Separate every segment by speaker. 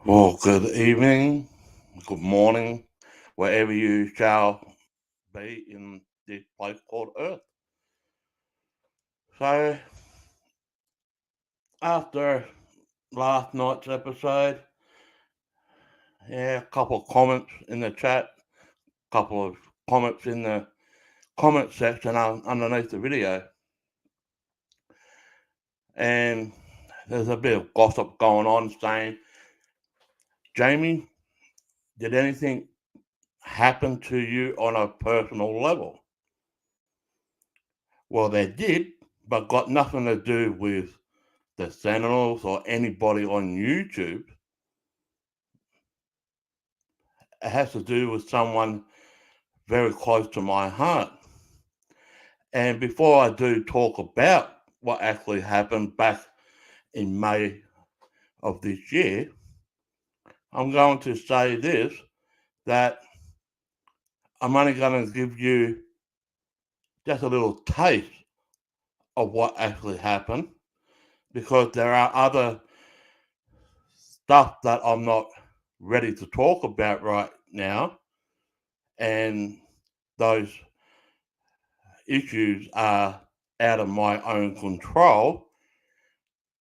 Speaker 1: Well, good evening, good morning, wherever you shall be in this place called Earth. So, after last night's episode, yeah, a couple of comments in the chat, a couple of comments in the comment section underneath the video, and there's a bit of gossip going on saying, Jamie, did anything happen to you on a personal level? Well, they did, but got nothing to do with the Sentinels or anybody on YouTube. It has to do with someone very close to my heart. And before I do talk about what actually happened back in May of this year, I'm going to say this, that I'm only going to give you just a little taste of what actually happened, because there are other stuff that I'm not ready to talk about right now, and those issues are out of my own control.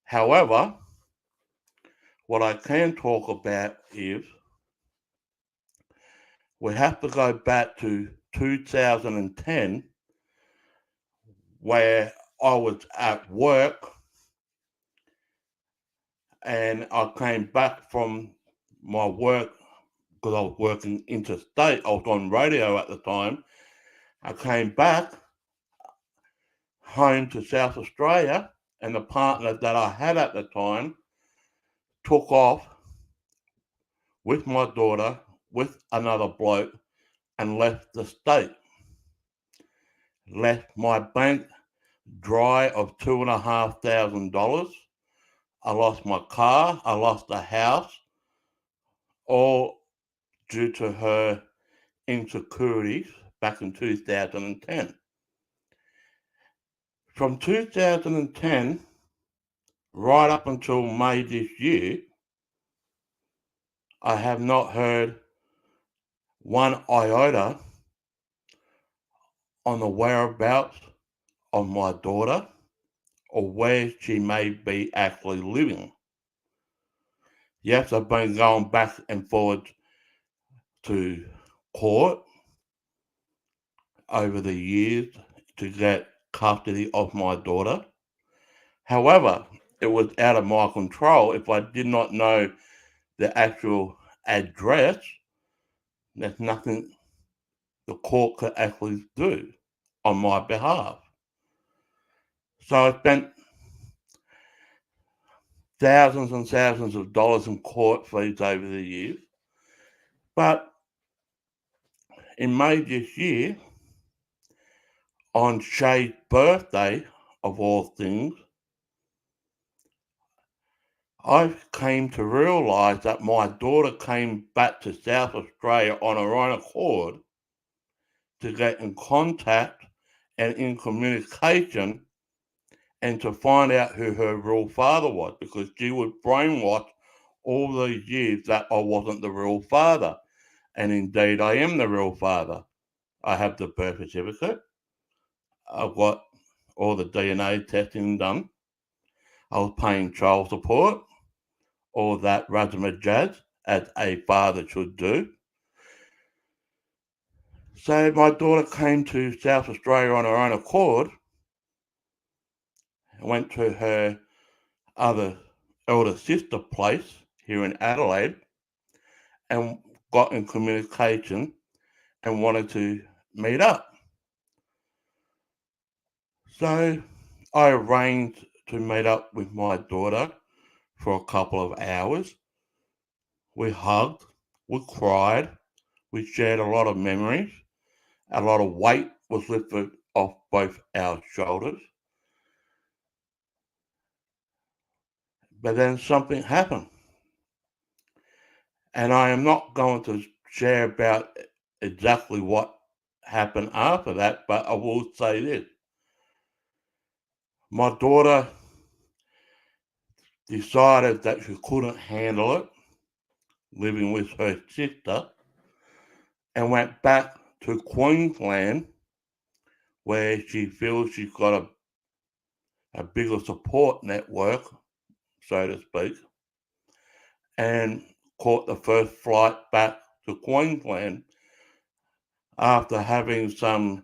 Speaker 1: However, what I can talk about is we have to go back to 2010, where I was at work and I came back from my work because I was working interstate. I was on radio at the time. I came back home to South Australia, and the partner that I had at the time took off with my daughter with another bloke and left the state. Left my bank dry of $2,500. I lost my car, I lost the house, all due to her insecurities back in 2010. From 2010 right up until May this year, I have not heard one iota on the whereabouts of my daughter or where she may be actually living. Yes, I've been going back and forward to court over the years to get custody of my daughter. However, it was out of my control. If I did not know the actual address, there's nothing the court could actually do on my behalf. So I spent thousands and thousands of dollars in court fees over the years. But in May this year, on Shay's birthday, of all things, I came to realise that my daughter came back to South Australia on her own accord to get in contact and in communication and to find out who her real father was, because she was brainwashed all these years that I wasn't the real father. And indeed, I am the real father. I have the birth certificate. I've got all the DNA testing done. I was paying child support, all that razzma jazz, as a father should do. So my daughter came to South Australia on her own accord, went to her other elder sister place here in Adelaide, and got in communication and wanted to meet up. So I arranged to meet up with my daughter for a couple of hours. We hugged, we cried, we shared a lot of memories, a lot of weight was lifted off both our shoulders. But then something happened. And I am not going to share about exactly what happened after that, but I will say this. My daughter decided that she couldn't handle it, living with her sister and went back to Queensland where she feels she's got a bigger support network, so to speak, and caught the first flight back to Queensland after having some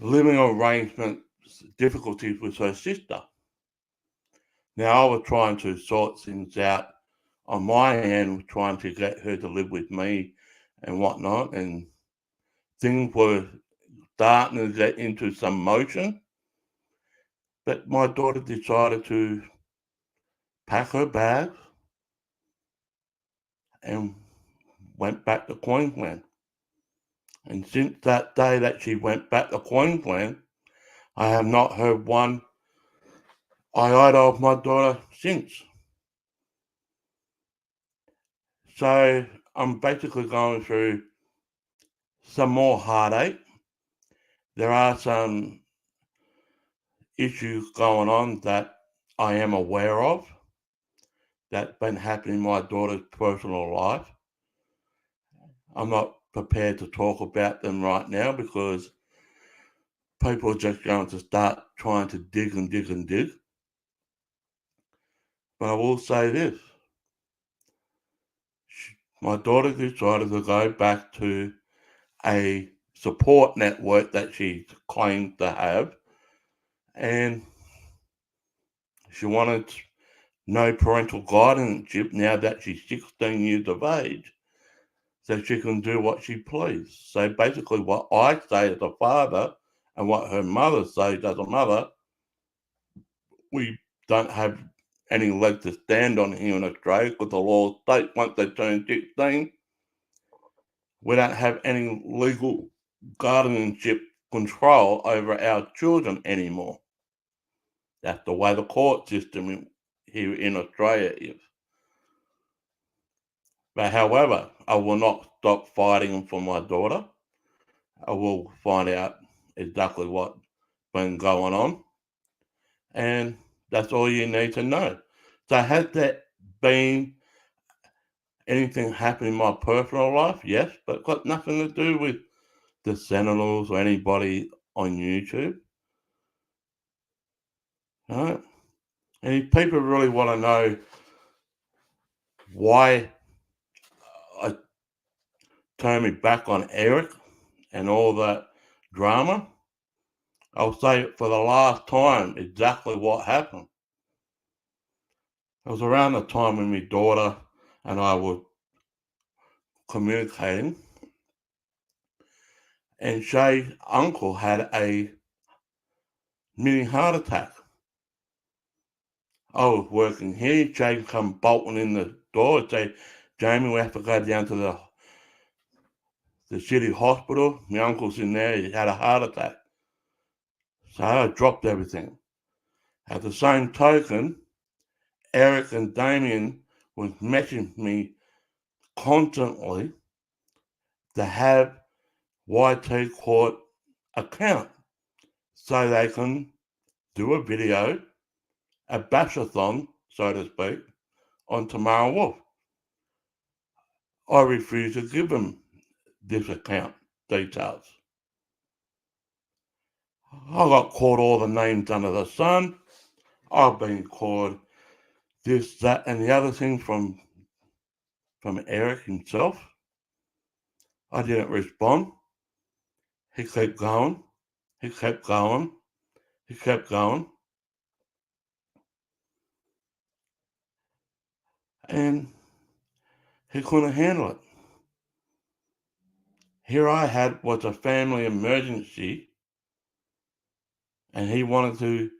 Speaker 1: living arrangement difficulties with her sister. Now, I was trying to sort things out on my end, trying to get her to live with me and whatnot, and things were starting to get into some motion. But my daughter decided to pack her bags and went back to Queensland. And since that day that she went back to Queensland, I have not heard one iota of my daughter since. So I'm basically going through some more heartache. There are some issues going on that I am aware of that's been happening in my daughter's personal life. I'm not prepared to talk about them right now because people are just going to start trying to dig and dig and dig. But I will say this. My daughter decided to go back to a support network that she claimed to have, and she wanted no parental guardianship now that she's 16 years of age, so she can do what she pleases. So basically what I say as a father and what her mother says as a mother, we don't have any leg to stand on here in Australia because the law states once they turn 16, we don't have any legal guardianship control over our children anymore. That's the way the court system here in Australia is. But however, I will not stop fighting for my daughter. I will find out exactly what's been going on. And that's all you need to know. So has there been anything happen in my personal life? Yes, but got nothing to do with the Sentinels or anybody on YouTube. Right? And if people really want to know why I turned me back on Eric and all that drama, I'll say it for the last time exactly what happened. It was around the time when my daughter and I were communicating, and Shay's uncle had a mini heart attack. I was working here. Shay come bolting in the door and say, "Jamie, we have to go down to the city hospital. My uncle's in there. He had a heart attack." So I dropped everything. At the same token, Eric and Damien was messaging me constantly to have YT Court account so they can do a video, a bashathon, so to speak, on Tamara Wolf. I refuse to give them this account details. I got called all the names under the sun. I've been called this, that, and the other thing from Eric himself. I didn't respond. He kept going. He kept going. He kept going. And he couldn't handle it. Here I had was a family emergency, and he wanted to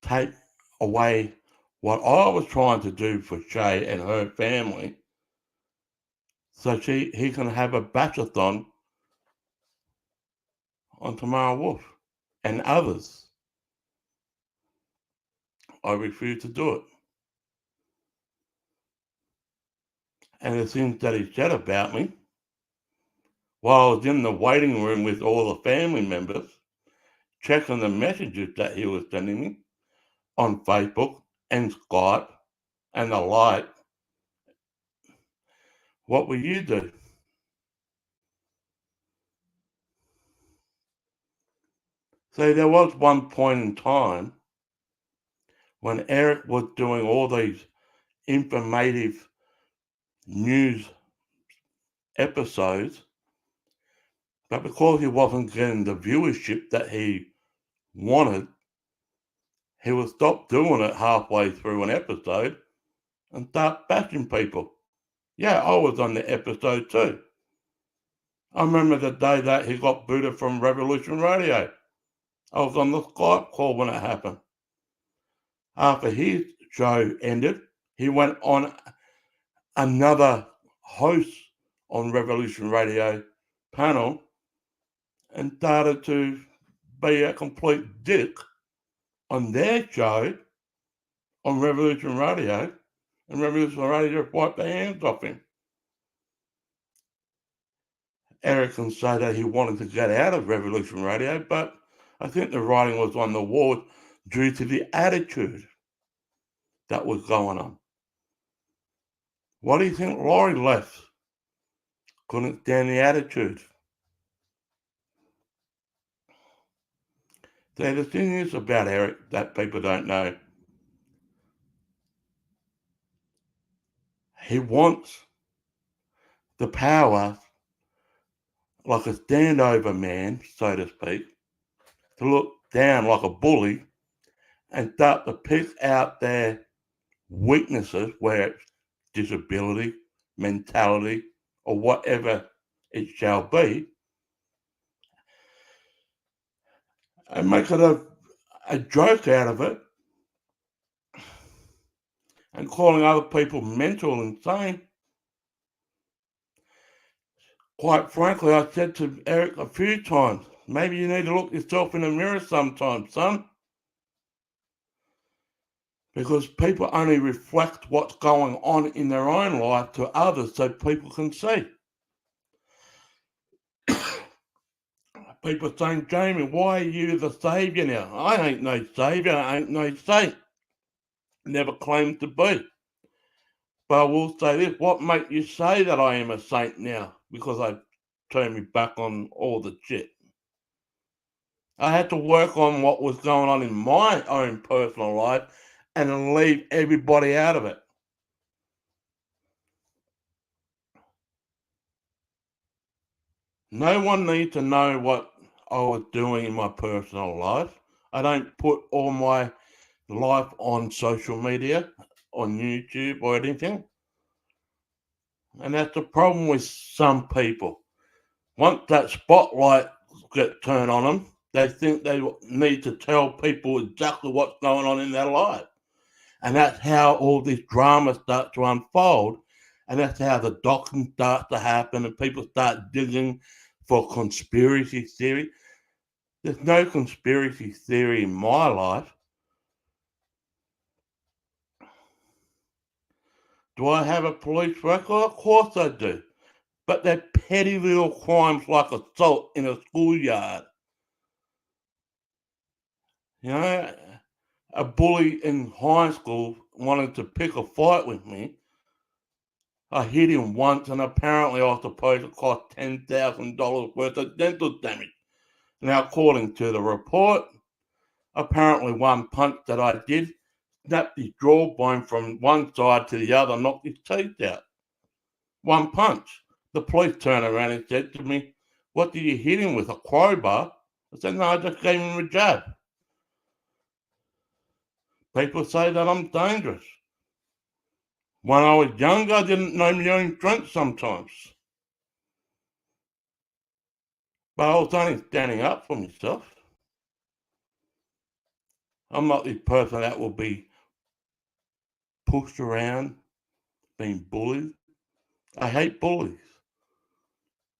Speaker 1: take away what I was trying to do for Shay and her family, so he can have a batchathon on Tamara Wolf and others. I refused to do it. And the things that he said about me, while I was in the waiting room with all the family members, checking the messages that he was sending me on Facebook and Skype and the like, What will you do? See, there was one point in time when Eric was doing all these informative news episodes, but because he wasn't getting the viewership that he wanted, he would stop doing it halfway through an episode and start bashing people. Yeah, I was on the episode too. I remember the day that he got booted from Revolution Radio. I was on the Skype call when it happened. After his show ended, he went on another host on Revolution Radio panel and started to be a complete dick on their show on Revolution Radio, and Revolution Radio just wiped their hands off him. Eric can say that he wanted to get out of Revolution Radio, but I think the writing was on the wall due to the attitude that was going on. What do you think Laurie left? Couldn't stand the attitude. So the thing is about Eric that people don't know. He wants the power, like a standover man, so to speak, to look down like a bully and start to pick out their weaknesses, where it's disability, mentality, or whatever it shall be, and make it a joke out of it and calling other people mental and insane. Quite frankly, I said to Eric a few times, maybe you need to look yourself in the mirror sometimes, son. Because people only reflect what's going on in their own life to others so people can see. People saying, Jamie, why are you the saviour now? I ain't no saviour, I ain't no saint. Never claimed to be. But I will say this, what makes you say that I am a saint now? Because I turned me back on all the shit. I had to work on what was going on in my own personal life and leave everybody out of it. No one needs to know what I was doing in my personal life. I don't put all my life on social media, on YouTube or anything. And that's the problem with some people. Once that spotlight gets turned on them, they think they need to tell people exactly what's going on in their life. And that's how all this drama starts to unfold. And that's how the doxing starts to happen and people start digging for conspiracy theory. There's no conspiracy theory in my life. Do I have a police record? Of course I do. But they're petty little crimes like assault in a schoolyard. You know, a bully in high school wanted to pick a fight with me. I hit him once, and apparently I was supposed to cost $10,000 worth of dental damage. Now, according to the report, apparently one punch that I did snapped his jawbone from one side to the other, knocked his teeth out. One punch. The police turned around and said to me, "What did you hit him with, a crowbar?" I said, "No, I just gave him a jab." People say that I'm dangerous. When I was younger, I didn't know my own strength sometimes. But I was only standing up for myself. I'm not this person that will be pushed around, being bullied. I hate bullies.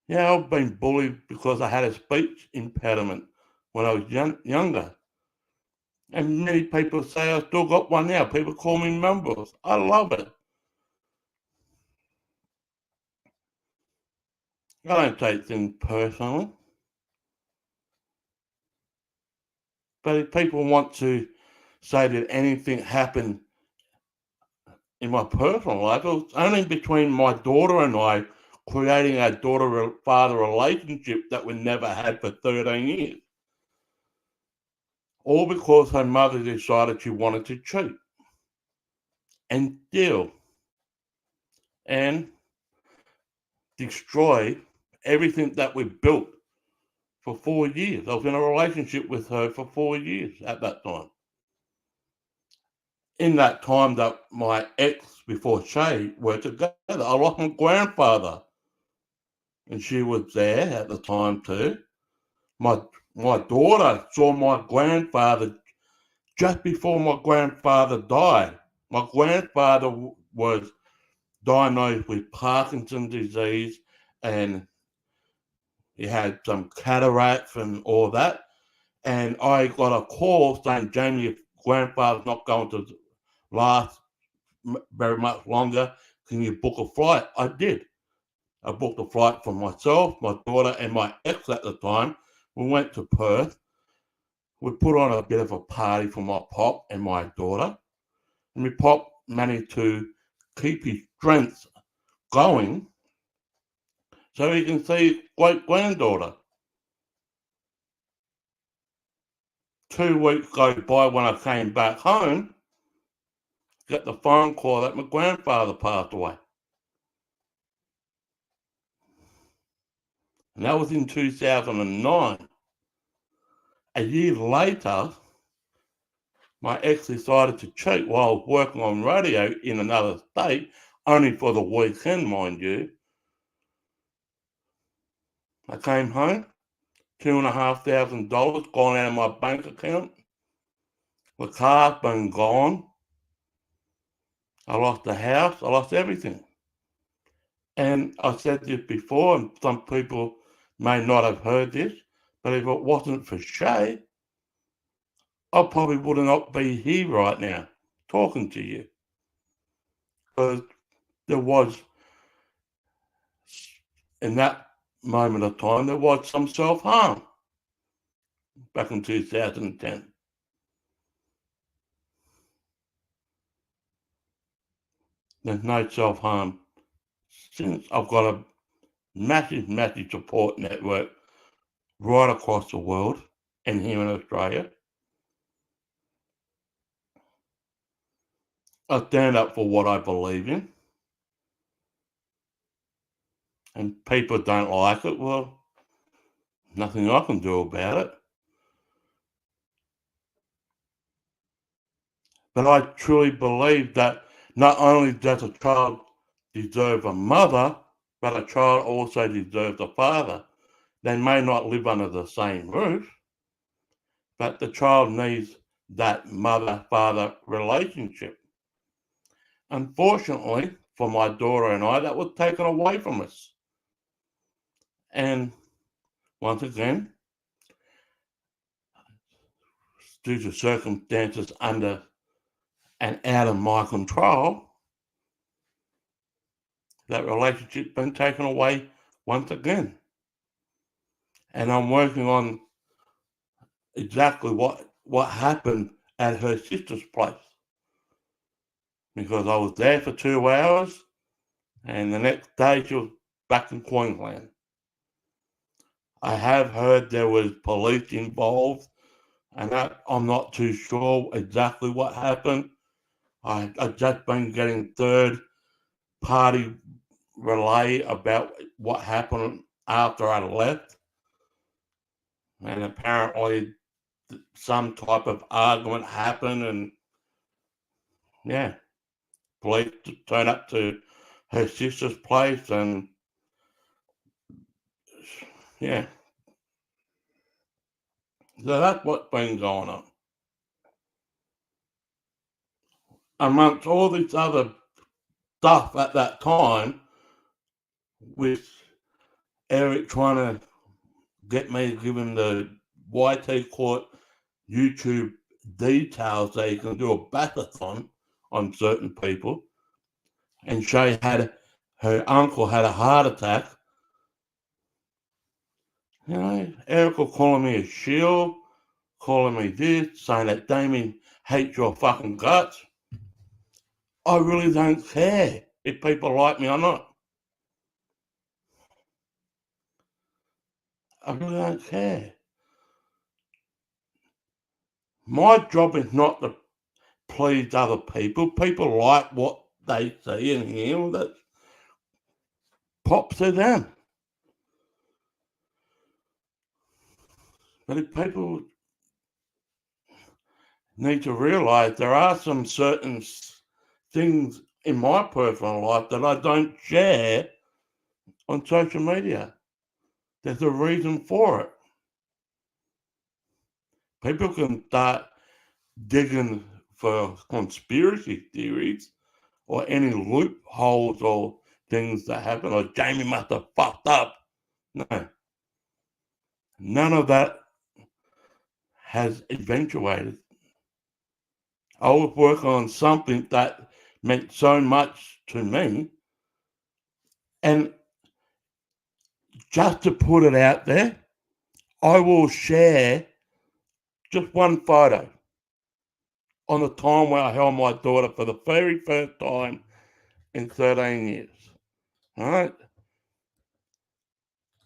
Speaker 1: Yeah, I've been bullied because I had a speech impediment when I was younger. And many people say I still got one now. People call me Mumbles. I love it. I don't take things personally. But if people want to say that anything happened in my personal life, it was only between my daughter and I creating a daughter-father relationship that we never had for 13 years. All because her mother decided she wanted to cheat and steal and destroy everything that we built for 4 years. I was in a relationship with her for 4 years at that time. In that time that my ex before Shay were together, I lost my grandfather, and she was there at the time too. My daughter saw my grandfather just before my grandfather died. My grandfather was diagnosed with Parkinson's disease, and he had some cataracts and all that. And I got a call saying, Jamie, your grandfather's not going to last very much longer. Can you book a flight? I did. I booked a flight for myself, my daughter, and my ex at the time. We went to Perth. We put on a bit of a party for my pop and my daughter. And my pop managed to keep his strength going so he can see his great-granddaughter. 2 weeks go by when I came back home, get the phone call that my grandfather passed away. And that was in 2009. A year later, my ex decided to cheat while I was working on radio in another state, only for the weekend, mind you. I came home, $2,500 gone out of my bank account. The car's been gone. I lost the house. I lost everything. And I said this before, and some people may not have heard this, but if it wasn't for Shay, I probably would not be here right now talking to you. Because there was, in that moment of time, there was some self-harm back in 2010. There's no self-harm since. I've got a massive, massive support network right across the world and here in Australia. I stand up for what I believe in. And people don't like it, well, nothing I can do about it. But I truly believe that not only does a child deserve a mother, but a child also deserves a father. They may not live under the same roof, but the child needs that mother-father relationship. Unfortunately, for my daughter and I, that was taken away from us. And once again, due to circumstances under and out of my control, that relationship's been taken away once again. And I'm working on exactly what happened at her sister's place. Because I was there for 2 hours, and the next day she was back in Queensland. I have heard there was police involved, and that I'm not too sure exactly what happened. I've just been getting third-party relay about what happened after I left. And apparently some type of argument happened, and yeah, police turned up to her sister's place, and yeah. So that's what's been going on. Amongst all this other stuff at that time, with Eric trying to get me to give him the YT Court YouTube details so he can do a bathathon on certain people. And Shay had, her uncle had a heart attack. You know, Eric will calling me a shield, calling me this, saying that Damien hates your fucking guts. I really don't care if people like me or not. I really don't care. My job is not to please other people. People like what they see and hear that pops to them. But if people need to realise there are some certain things in my personal life that I don't share on social media. There's a reason for it. People can start digging for conspiracy theories or any loopholes or things that happen, or Jamie must have fucked up. No. None of that has eventuated. I was working on something that meant so much to me, and just to put it out there, I will share just one photo on the time where I held my daughter for the very first time in 13 years. All right?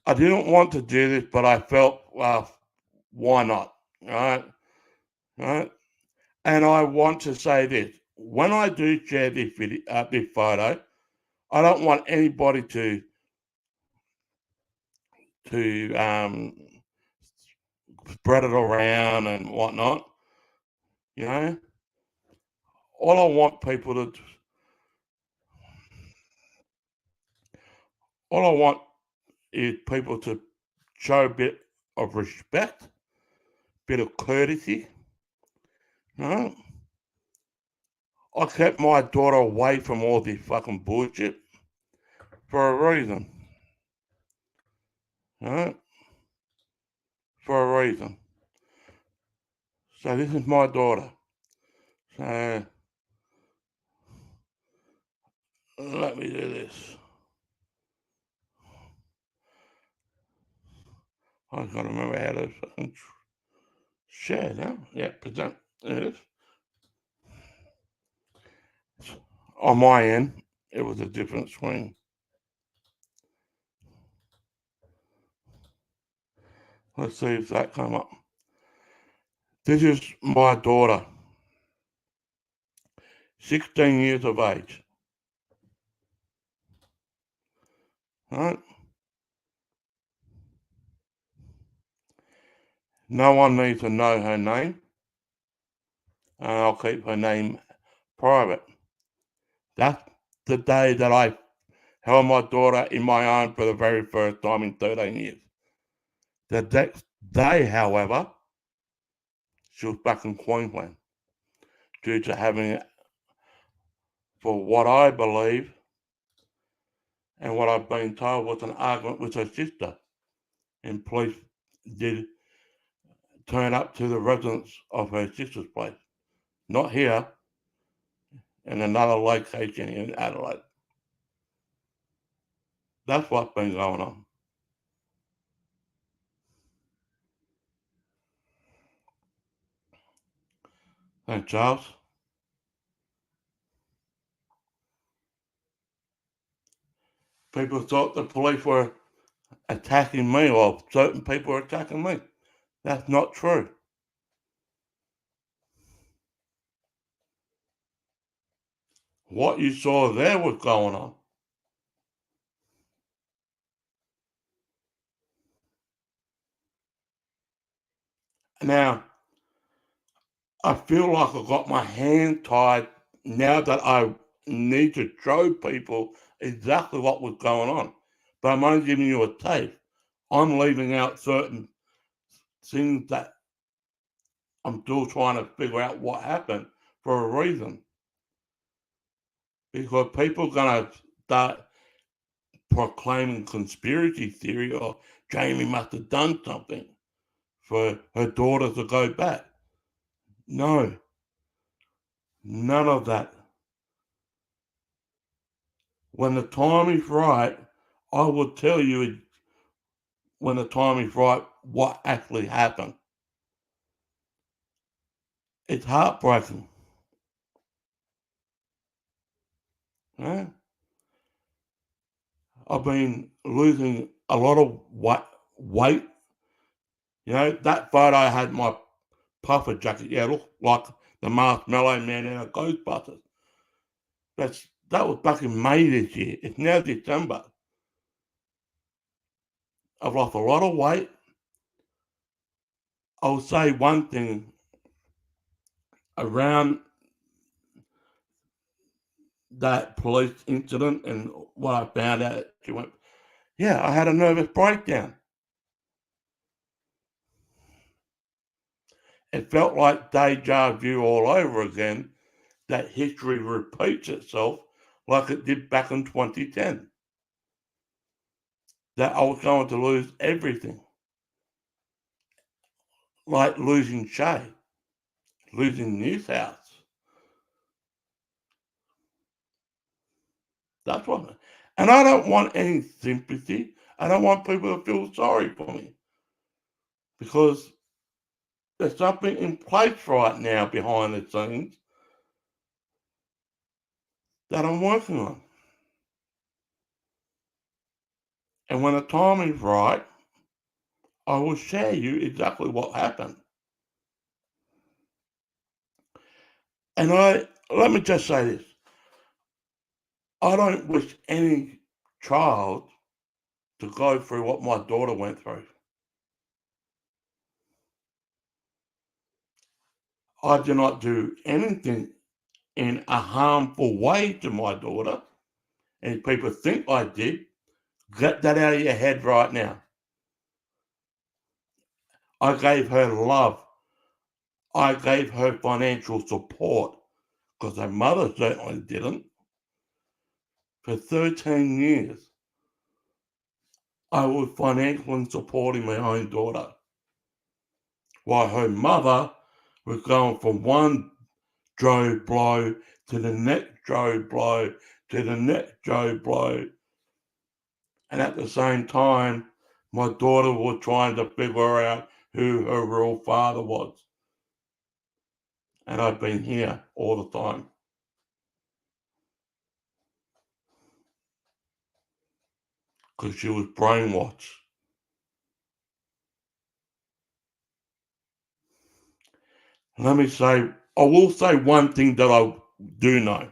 Speaker 1: I didn't want to do this, but I felt, well, why not? All right? All right? And I want to say this. When I do share this video, this photo, I don't want anybody to spread it around and whatnot. You know, all I want people to, all I want is people to show a bit of respect, bit of courtesy. You know, I kept my daughter away from all this fucking bullshit for a reason. You know, for a reason. So this is my daughter. So let me do this. I've got to remember how to fucking share now. Yeah, present. There it is. On my end, it was a different screen. Let's see if that come up. This is my daughter, 16 years of age. All right? No one needs to know her name, and I'll keep her name private. That's the day that I held my daughter in my arms for the very first time in 13 years. The next day, however, she was back in Queensland due to having, for what I believe and what I've been told, was an argument with her sister. And police did turn up to the residence of her sister's place. Not here, in another location in Adelaide. That's what's been going on. Thanks, Charles. People thought the police were attacking me, or certain people were attacking me. That's not true. What you saw there was going on. Now, I feel like I've got my hand tied now that I need to show people exactly what was going on. But I'm only giving you a taste. I'm leaving out certain things that I'm still trying to figure out what happened for a reason. Because people are going to start proclaiming conspiracy theory, or Jamie must have done something for her daughter to go back. No, none of that. When the time is right, I will tell you when the time is right what actually happened. It's heartbreaking. Yeah. I've been losing a lot of weight. You know, that photo I had my puffer jacket. Yeah, it looked like the Marshmallow Man in a Ghostbusters. That was back in May this year. It's now December. I've lost a lot of weight. I'll say one thing around that police incident and what I found out. She went, yeah, I had a nervous breakdown. It felt like deja vu all over again, that history repeats itself like it did back in 2010. That I was going to lose everything. Like losing Shay, losing Newhouse. That's what. And I don't want any sympathy. I don't want people to feel sorry for me. Because there's something in place right now behind the scenes that I'm working on. And when the time is right, I will share you exactly what happened. And let me just say this. I don't wish any child to go through what my daughter went through. I do not do anything in a harmful way to my daughter. And if people think I did, get that out of your head right now. I gave her love. I gave her financial support because her mother certainly didn't. For 13 years, I was financially supporting my own daughter while her mother was going from one Joe blow to the next Joe blow to the next Joe blow. And at the same time, my daughter was trying to figure out who her real father was. And I've been here all the time. Because she was brainwashed. Let me say, I will say one thing that I do know.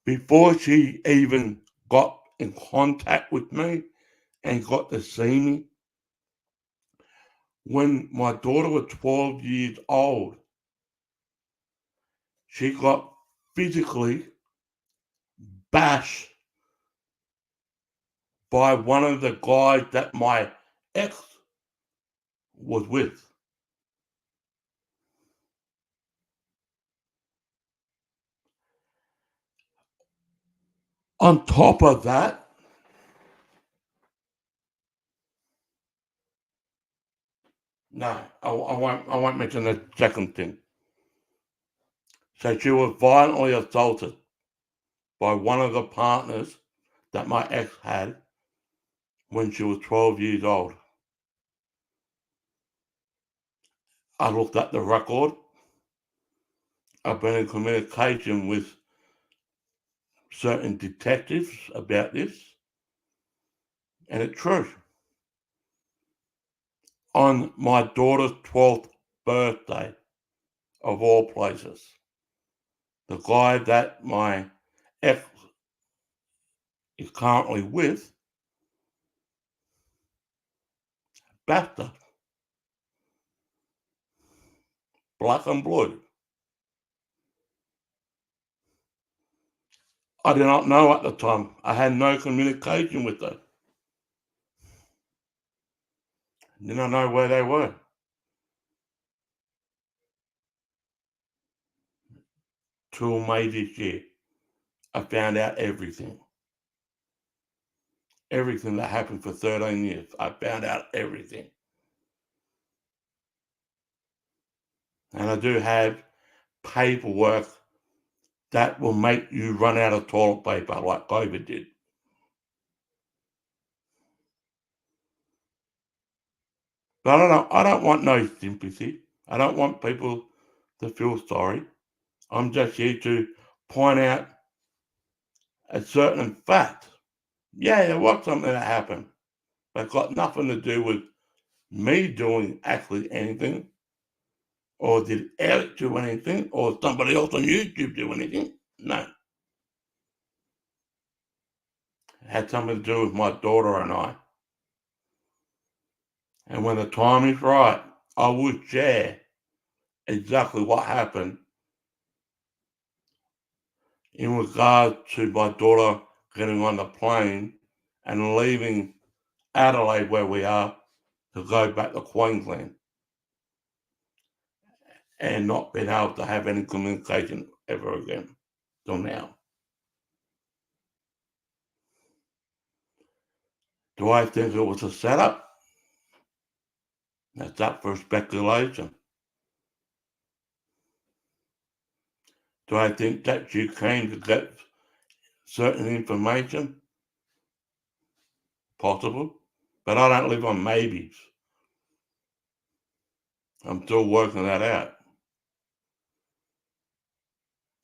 Speaker 1: Before she even got in contact with me and got to see me, when my daughter was 12 years old, she got physically bashed by one of the guys that my ex was with. On top of that, no, I won't mention the second thing. So she was violently assaulted by one of the partners that my ex had when she was 12 years old. I looked at the record. I've been in communication with certain detectives about this, and it's true. On my daughter's 12th birthday, of all places, the guy that my ex is currently with, bashed her, black and blue. I did not know at the time. I had no communication with her. Did not know where they were. Till May this year, I found out everything. Everything that happened for 13 years. I found out everything. And I do have paperwork that will make you run out of toilet paper like COVID did. But I don't want no sympathy. I don't want people to feel sorry. I'm just here to point out a certain fact. Yeah, there was something that happened, but it got nothing to do with me doing actually anything, or did Eric do anything, or somebody else on YouTube do anything. No. It had something to do with my daughter and I. And when the time is right, I will share exactly what happened in regard to my daughter getting on the plane and leaving Adelaide, where we are, to go back to Queensland and not being able to have any communication ever again till now. Do I think it was a setup? That's up for speculation. Do I think that she came to get certain information? Possible. But I don't live on maybes. I'm still working that out.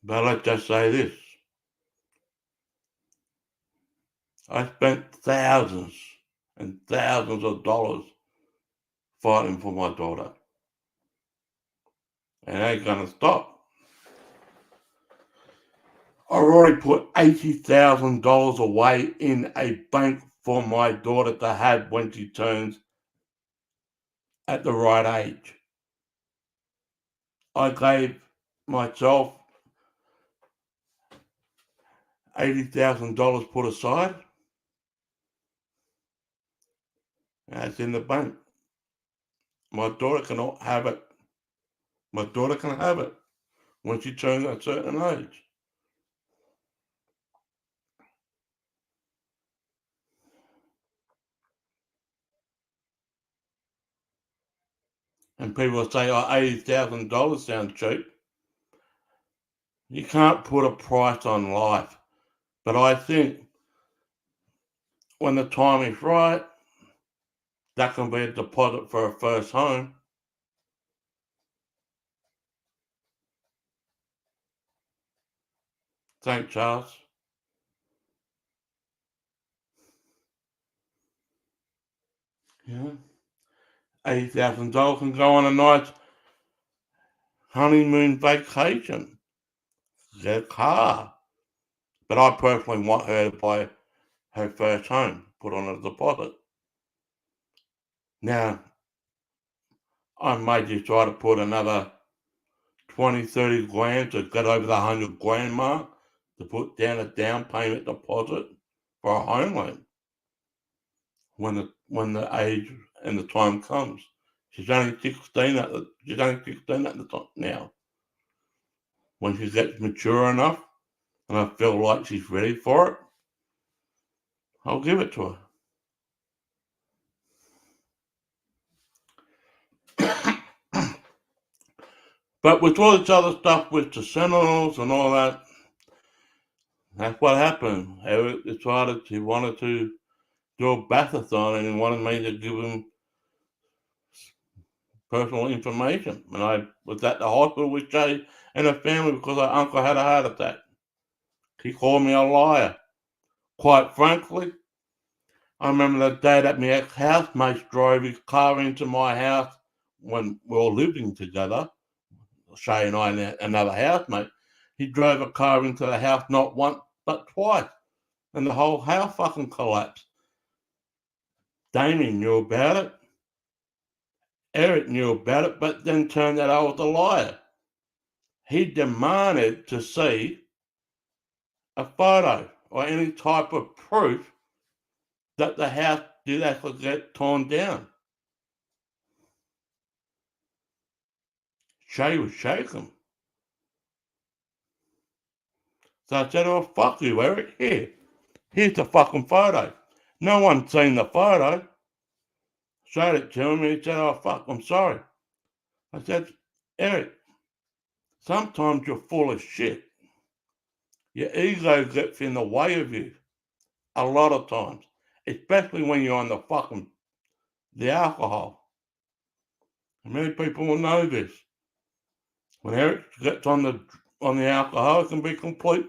Speaker 1: But let's just say this. I spent thousands and thousands of dollars fighting for my daughter. And it ain't gonna stop. I already put $80,000 away in a bank for my daughter to have when she turns at the right age. I gave myself $80,000 put aside. That's in the bank. My daughter cannot have it. My daughter can have it when she turns a certain age. And people say, oh, $80,000 sounds cheap. You can't put a price on life. But I think when the time is right, that can be a deposit for a first home. Thanks, Charles. Yeah. $80,000 can go on a nice honeymoon vacation. Get a car. But I personally want her to buy her first home, put on a deposit. Now, I may just try to put another 20, 30 grand to get over the 100 grand mark to put down a down payment deposit for a home loan when the age and the time comes. She's only 16 at the time now. When she gets mature enough and I feel like she's ready for it, I'll give it to her. But with all this other stuff with the Sentinels and all that, that's what happened. Eric decided he wanted to do a bathathon and he wanted me to give him personal information. And I was at the hospital with Jay and her family because her uncle had a heart attack. He called me a liar. Quite frankly, I remember the day that my ex-housemate drove his car into my house when we were living together, Shay and I and another housemate. He drove a car into the house not once but twice. And the whole house fucking collapsed. Damien knew about it. Eric knew about it, but then turned out I was a liar. He demanded to see a photo or any type of proof that the house did actually get torn down. Shay was shaking. So I said, oh, fuck you, Eric. Here's the fucking photo. No one's seen the photo. Showed it to him and he said, oh, fuck, I'm sorry. I said, Eric, sometimes you're full of shit. Your ego gets in the way of you a lot of times, especially when you're on the alcohol. And many people will know this. When Eric gets on the alcohol, it can be complete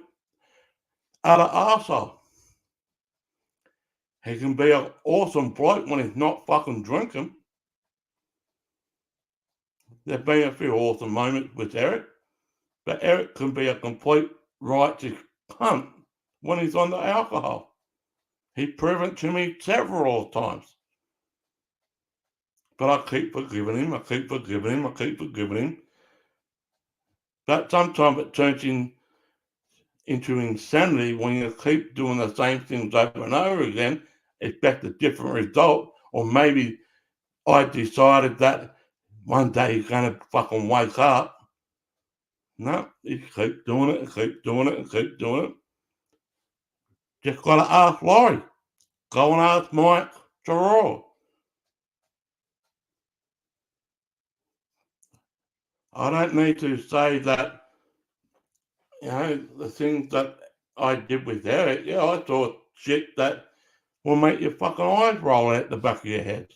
Speaker 1: utter arsehole. He can be an awesome bloke when he's not fucking drinking. There have been a few awesome moments with Eric, but Eric can be a complete righteous cunt when he's on the alcohol. He's proven it to me several times. But I keep forgiving him, I keep forgiving him, I keep forgiving him. But sometimes it turns into insanity when you keep doing the same things over and over again, expect a different result, or maybe I decided that one day you're going to fucking wake up. No, you keep doing it and keep doing it and keep doing it. Just got to ask Laurie. Go and ask Mike Terrell. I don't need to say that, the things that I did with Eric, I thought shit that will make your fucking eyes roll out the back of your head.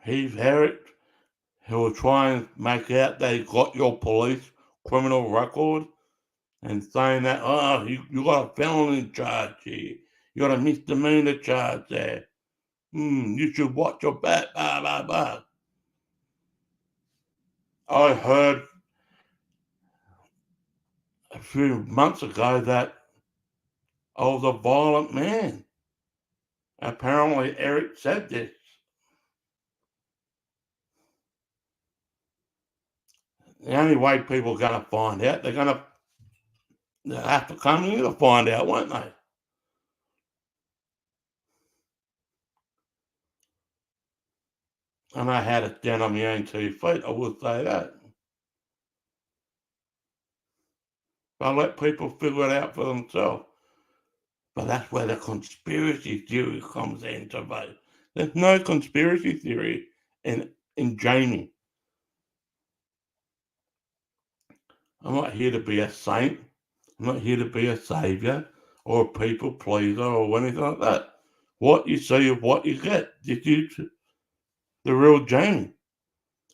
Speaker 1: He's Eric. He'll try and make out they got your police criminal record and saying that, you got a felony charge here. You got a misdemeanor charge there. You should watch your back, blah, blah, blah. I heard a few months ago that I was a violent man. Apparently, Eric said this. The only way people are going to find out, they'll have to come here to find out, won't they? And I had it down on my own 2 feet, I will say that. I let people figure it out for themselves. But that's where the conspiracy theory comes into play. There's no conspiracy theory in Jamie. I'm not here to be a saint. I'm not here to be a saviour or a people pleaser or anything like that. What you see is what you get. This is the real Jamie.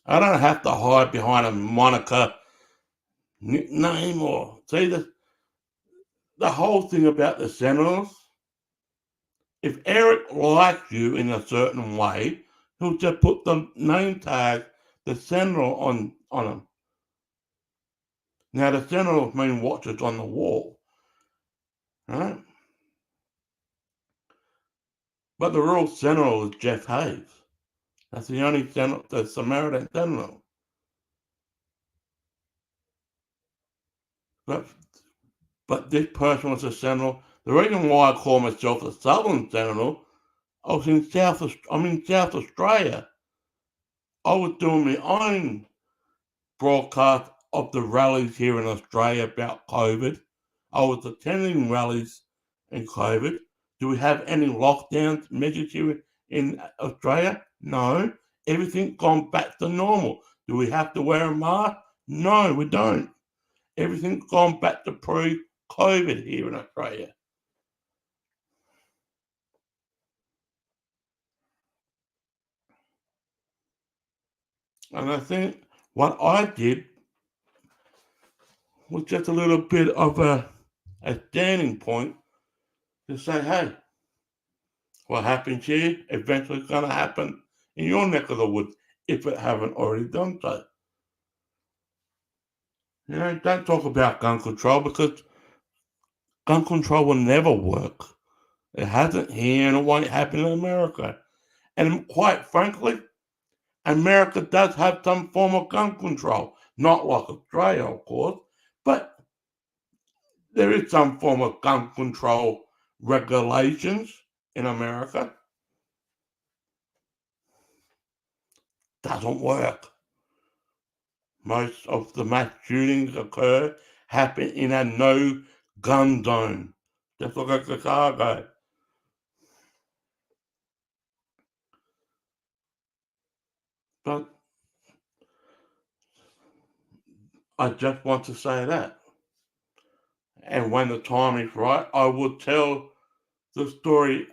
Speaker 1: I don't have to hide behind a moniker, nickname, or see the whole thing about the Sentinels. If Eric likes you in a certain way, he'll just put the name tag, the Sentinel, on him. Now, the Sentinels mean watchers on the wall, right? But the real Sentinel is Jeff Hayes. That's the only Sentinel, the Samaritan Sentinel. But this person was a Sentinel. The reason why I call myself a Southern Sentinel, I'm in South Australia. I was doing my own broadcast of the rallies here in Australia about COVID. I was attending rallies in COVID. Do we have any lockdown measures here in Australia? No. Everything's gone back to normal. Do we have to wear a mask? No, we don't. Everything's gone back to pre-COVID here in Australia. And I think what I did was just a little bit of a standing point to say, hey, what happens here eventually is going to happen in your neck of the woods if it haven't already done so. Don't talk about gun control because gun control will never work. It hasn't here and it won't happen in America. And quite frankly, America does have some form of gun control. Not like Australia, of course, but there is some form of gun control regulations in America. Doesn't work. Most of the mass shootings happen in a no gun zone. Just look at Chicago. But I just want to say that. And when the time is right, I will tell the story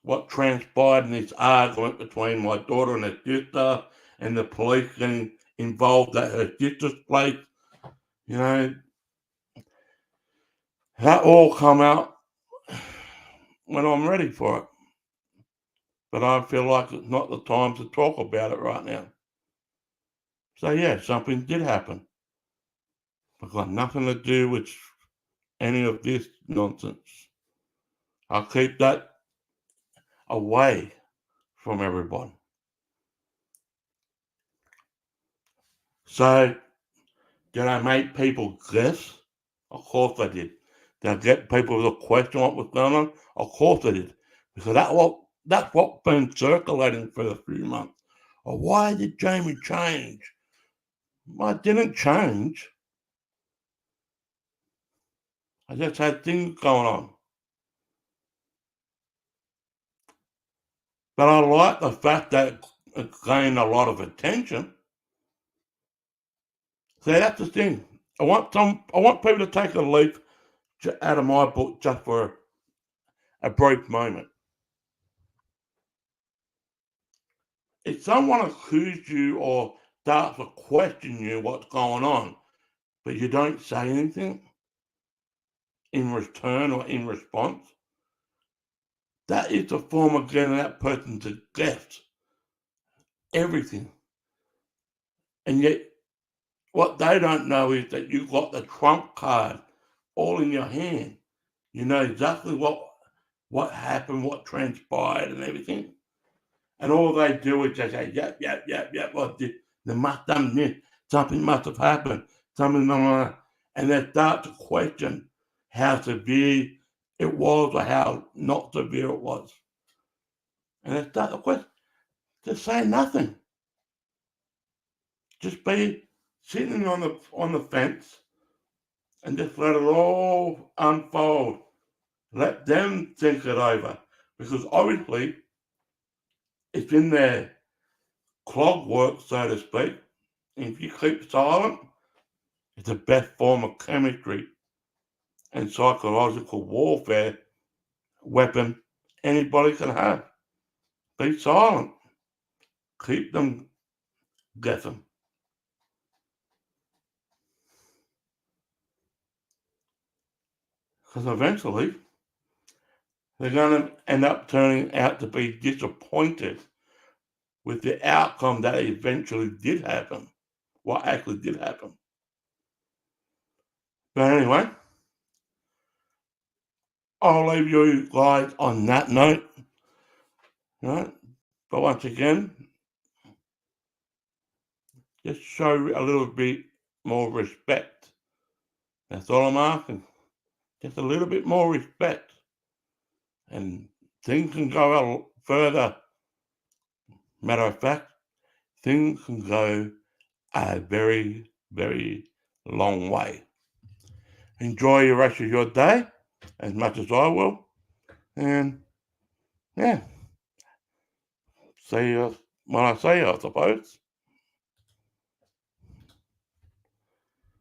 Speaker 1: what transpired in this argument between my daughter and her sister, and the police getting involved at her sister's place. You know, that all come out when I'm ready for it. But I feel like it's not the time to talk about it right now. So yeah, something did happen. It's got nothing to do with any of this nonsense. I'll keep that away from everybody. So, did I make people guess? Of course I did. Did I get people to question what was going on? Of course I did. Because that's what's been circulating for a few months. Oh, why did Jamie change? Well, I didn't change. I just had things going on. But I like the fact that it gained a lot of attention. So that's the thing. I want people to take a leaf out of my book just for a brief moment. If someone accuses you or starts to question you what's going on, but you don't say anything in return or in response, that is a form of getting that person to guess everything. And yet, what they don't know is that you've got the trump card all in your hand. You know exactly what happened, what transpired, and everything. And all they do is just say, yep, well, they must have done this. Something must have happened. Something, and they start to question how severe it was or how not severe it was. And they start to question, just say nothing. Just be sitting on the fence and just let it all unfold. Let them think it over. Because obviously, it's in their clockwork, so to speak. If you keep silent, it's the best form of chemistry and psychological warfare weapon anybody can have. Be silent. Keep them guessing. Because eventually, they're going to end up turning out to be disappointed with the outcome that eventually did happen. What actually did happen. But anyway, I'll leave you guys on that note. Right? But once again, just show a little bit more respect. That's all I'm asking. Just a little bit more respect. And things can go a further. Matter of fact, things can go a very, very long way. Enjoy the rest of your day as much as I will. And yeah, see you when I see you, I suppose.